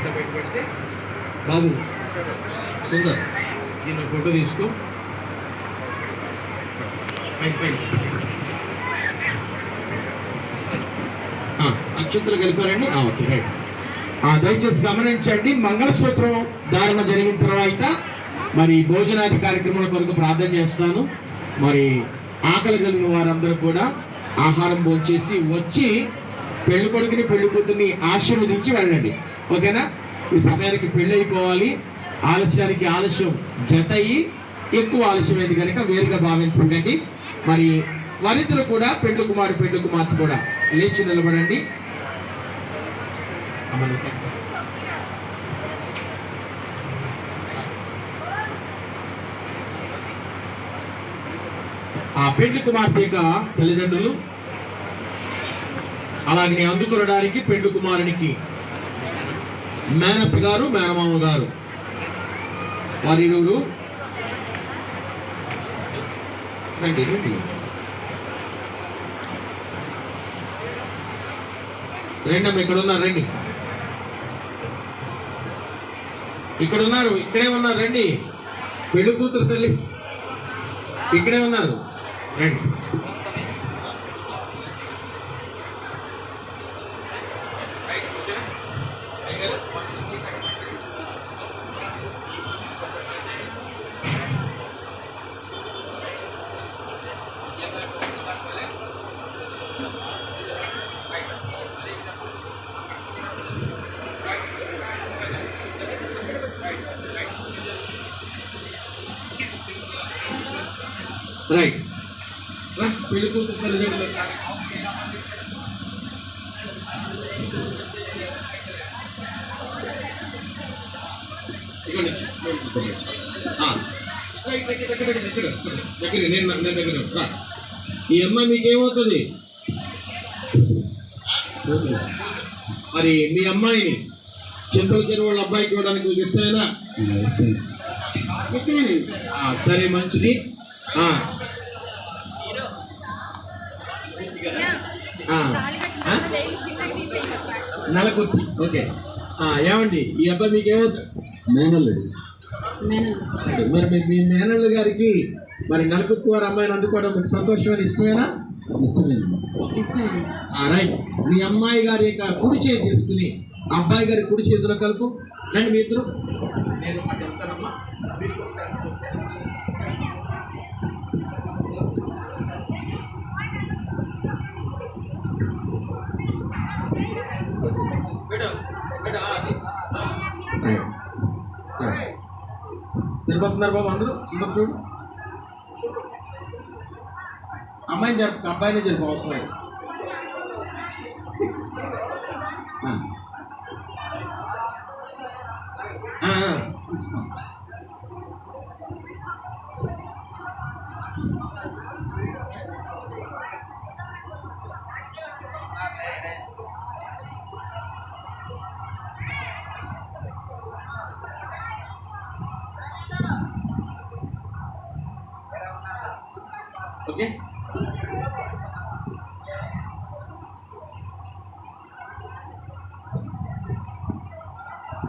ఇట్లా పెట్టి బాబు సుందర్ దీన్ని ఫోటో తీసుకో. అక్షంతలు కలిపారండి. Okay right. దయచేసి గమనించండి, మంగళసూత్రం ధారణ జరిగిన తర్వాత మరి భోజనాది కార్యక్రమాల కొరకు ప్రార్థన చేస్తాను. మరి ఆకలి కలిగిన వారందరూ కూడా ఆహారం భోంచేసి వచ్చి పెళ్లి కొడుకుని పెళ్లి కూతుర్ని ఆశీర్వదించి వెళ్ళండి. ఓకేనా? ఈ సమయానికి పెళ్లి అయిపోవాలి. ఆలస్యానికి ఆలస్యం జత అయ్యి ఎక్కువ ఆలస్యమైంది కనుక వేరుగా భావించండి. మరి వనితలు కూడా పెళ్లి కుమారు పెళ్లి కుమార్తె కూడా లేచి నిలబడండి. ఆ పెళ్లి కుమార్తె యొక్క తల్లిదండ్రులు అలాగే అందుకొనడానికి పెళ్లి కుమారునికి మేనప్ప గారు మేనమామ గారు వారిరువురు రండి రండి. రెండమ్మ ఇక్కడ ఉన్నారు, రండి. ఇక్కడ ఉన్నారు, ఇక్కడే ఉన్నారు, రండి. పెళ్లి కూతురు తల్లి ఇక్కడే ఉన్నారు, రండి. రైట్. పెళ్లి కూతురు తల్లిదండ్రులు దగ్గర నేను దగ్గర రా. ఈ అమ్మాయి మీకేమవుతుంది? మరి మీ అమ్మాయిని చింతల చెరువు వాళ్ళ అబ్బాయికి ఇవ్వడానికి మీకు ఇష్టమేనా? సరే, మంచిది. నలకుర్తి. ఓకే. ఏమండి ఈ అబ్బాయి మీకేమవుతుంది? మేనల్లుడు. మరి మీ మేనల్లు గారికి మరి నలకుర్తి వారి అమ్మాయిని అందుకోవడం మీకు సంతోషమైన ఇష్టమేనా? ఇష్టమేనా? రైట్. మీ అమ్మాయి గారి యొక్క కుడి చేతి తీసుకుని అబ్బాయి గారి కుడి చేతిలో కలుపు. రండి మీ ఇద్దరు. నేను అటు వెళ్తానమ్మా. సరిపోతున్నారు బాబు అందరూ? సుందర చూడు. అమ్మాయిని జరుపు, అబ్బాయినే జరుపు, అవసరం. ఓకే.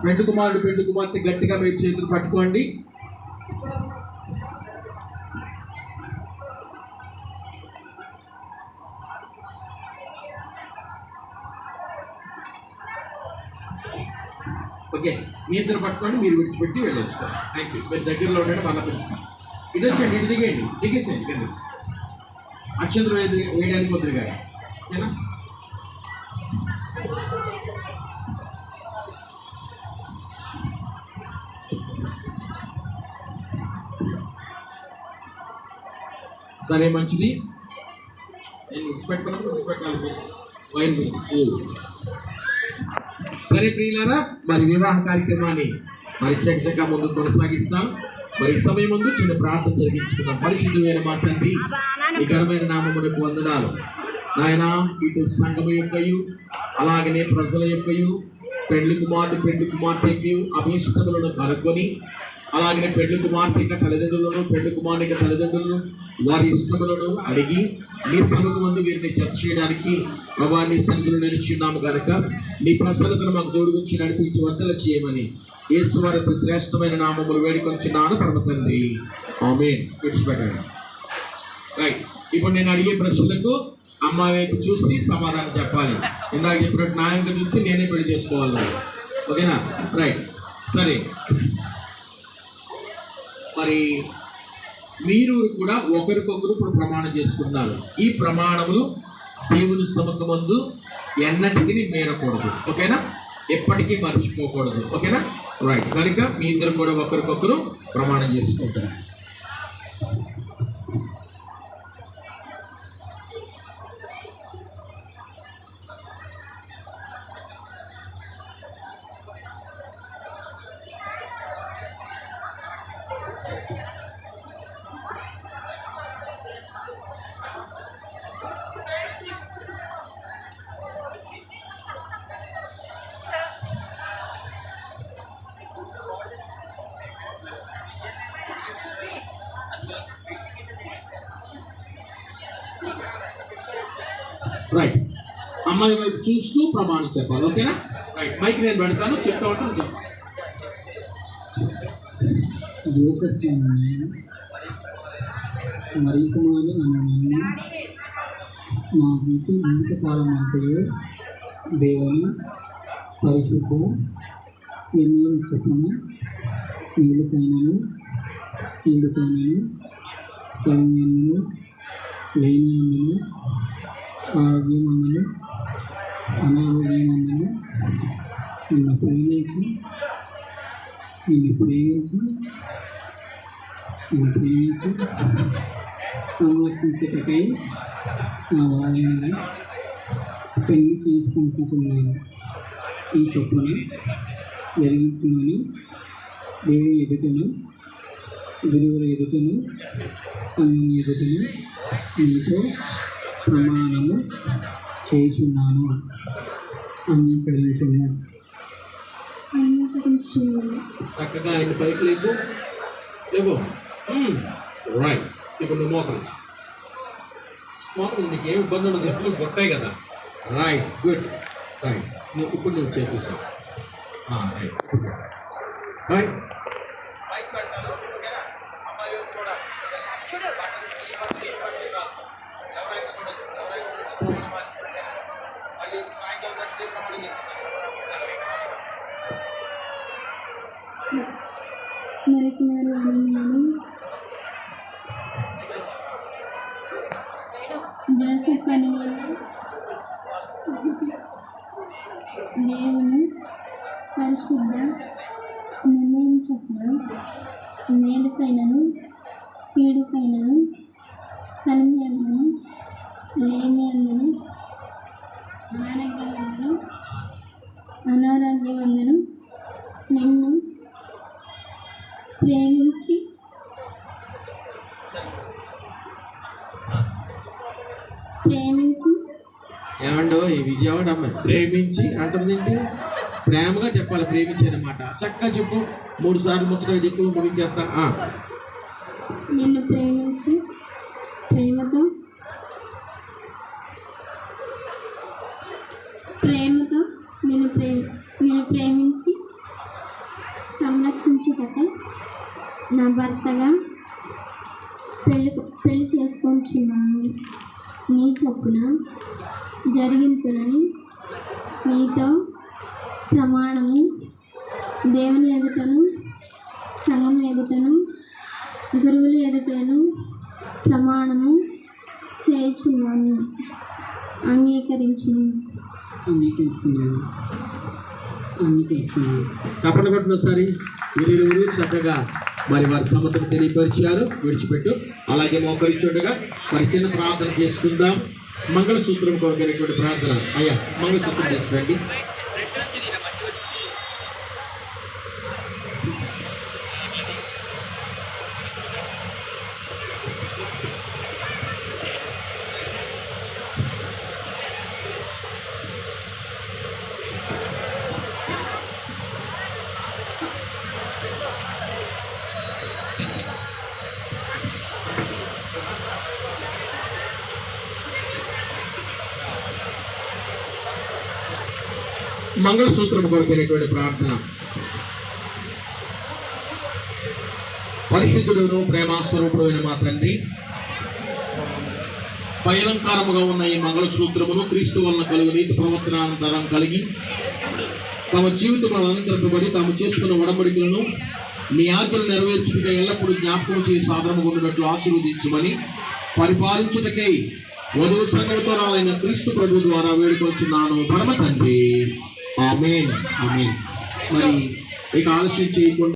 పెళ్లి కుమారుడు పెళ్లి కుమార్తె గట్టిగా మీరు చేతులు పట్టుకోండి. ఓకే, మీ ఇద్దరు పట్టుకోండి, మీరు విడిచిపెట్టి వెళ్ళొచ్చు. Thank you. మీరు దగ్గరలో ఉండండి, మళ్ళీ పిలుస్తాను. ఇటు వచ్చండి, ఇటు దిగండి, దిగేసేయండి కింద. అక్షంతలు వేయడానికి వద్దు గారు, ఓకేనా? సరే, మంచిది. నేను విడిచిపెట్టుకున్నప్పుడు విడిచిపెట్టాలి. సరే ప్రియులారా, మరి వివాహ కార్యక్రమాన్ని మరి చక్కగా ముందు కొనసాగిస్తాం. మరి సమయం ముందు చిన్న ప్రార్థన జరిగించుకుందాం. పరిశుద్ధమైన మా తండ్రి, ఈ ఘనమైన నామమునకు వందనాలు నాయన. ఇటు సంఘము యొక్కయు అలాగనే ప్రజల యొక్కయు పెళ్లి కుమార్తె పెళ్లి కుమార్తె అభిష్టములను కనుక్కొని అలాగే పెళ్లి కుమార్తె యొక్క తల్లిదండ్రులను, పెళ్లి కుమారుని యొక్క తల్లిదండ్రులను వారి ఇష్టములను అడిగి నీ సభకు ముందు వీరిని చర్చ చేయడానికి ప్రభా నీ సన్నిధిలో నిలిచిన్నాము కనుక నీ ప్రసన్నతను మాకు తోడుగుచ్చి నడిపించి వందలు చేయమని యేసు వారి శ్రేష్టమైన నామములు వేడుకొంచున్నాను పరమ తండ్రి. ఆమేన్. విడిచిపెట్టండి. రైట్. ఇప్పుడు నేను అడిగే ప్రశ్నలకు అమ్మాయి వైపు చూసి సమాధానం చెప్పాలి. ఇందాక చెప్పినట్టు న్యాయంగా చూస్తే నేనే పెళ్లి చేసుకోవాలి. ఓకేనా? రైట్. సరే, మరి మీరు కూడా ఒకరికొకరు ఇప్పుడు ప్రమాణం చేసుకున్నారు. ఈ ప్రమాణములు దేవుని సముఖమందు ఎన్నటికీ మేరకూడదు. ఓకేనా? ఎప్పటికీ మర్చిపోకూడదు. ఓకేనా? రైట్. కనుక మీ ఇద్దరు కూడా ఒకరికొకరు ప్రమాణం చేసుకుంటారు. రైట్. అమ్మాయి వైపు చూస్తూ ప్రమాణం చెప్పాలి. ఓకేనా? రైట్. మైక్ నేను పెడతాను, చెప్తా ఉంటాను. చెప్పాలి. మరి కుమారుడు నన్ను నా జీవిత కాలం అంతయు దేవుని పరిశుద్ధ ఎన్నో చెప్పను నీళ్ళకైనను కీడుకైనను సౌమ్యమును లేనియందును ఆరోగ్యమందును అనారోగ్యమందును నిన్ను ప్రేమించి సంరక్షించటకై నా వారిని పెళ్లి చేసుకుంటున్నాను. ఈ చొప్పున జరిగిందని దేవుని ఎదుటను, గురువుల ఎదుటను, సంఘం ఎదుటను నీతో ప్రమాణము చేస్తున్నాను. అంగీకరించున్నాను. చక్కగా ఆయన పైకి లేవు. రైట్. ఇప్పుడు నువ్వు మోకలు నీకు ఏమి ఇబ్బంది ఉండదు. ఎప్పుడు కొట్టాయి కదా. రైట్. గుడ్. రైట్. ఇప్పుడు నువ్వు చేపించావు. రైట్. దేవుని పరిశుద్ధ నిర్ణయం చొప్పున మేలుకైనను కీడుకైనను కలిమియందును లేమియందును ఆరోగ్యమందును అనారోగ్యమందును నిన్ను ప్రేమించి ఏమండో ఈ విజయవాడ అమ్మాయి ప్రేమించి అంటుంది ఏంటి? ప్రేమగా చెప్పాలి. ప్రేమించి అన్నమాట. చక్కగా చెప్పు. 3 సార్లు ముచ్చటగా చెప్పు, ముగించేస్తా. నిన్ను ప్రేమించి ప్రేమతో నేను ప్రేమించి సంరక్షించుటకై నా భర్తగా పెళ్లి చేసుకొంచున్నాను. నీ చొప్పున జరిగించునని నీతో ప్రమాణము దేవుని ఎదుటను, సంఘం ఎదుటను, గురువుల ఎదుటను ప్రమాణము చేయుచున్నాను. అంగీకరిస్తున్నాను. చప్పట్లు కొట్టిన ఒకసారి. వీరిరువురు చక్కగా మరి వారి సమతను తెలియపరిచారు. విడిచిపెట్టు. అలాగే మోకరించుండగా మరి చిన్న ప్రార్థన చేసుకుందాం. మంగళసూత్రం కొరకైనటువంటి ప్రార్థన. అయ్యా, మంగళసూత్రం తీసుకురండి. మంగళసూత్రం కొరకైనటువంటి ప్రార్థన. పరిశుద్ధుడును ప్రేమాస్వరూపుడైన మా తండ్రి, పైలంకారముగా ఉన్న ఈ మంగళసూత్రమును క్రీస్తు వలన కలుగు నీతి ప్రవర్తనానంతరం కలిగి తమ జీవితంలో అలంకరింపబడి తాము చేసుకున్న ఒడంబడికలను మీ ఆజ్ఞలు నెరవేర్చుకుంటే ఎల్లప్పుడూ జ్ఞాపకం చేసి సాధనము ఉండినట్లు ఆశీర్వదించమని పరిపాలించుటకై వధువు సంఘముతో రాలైన క్రీస్తు ప్రభు ద్వారా వేడుకొచ్చున్నాను పరమ తండ్రి. ఆమేన్. ఆమేన్. మరి ఇక ఆలస్యం చేయకుండా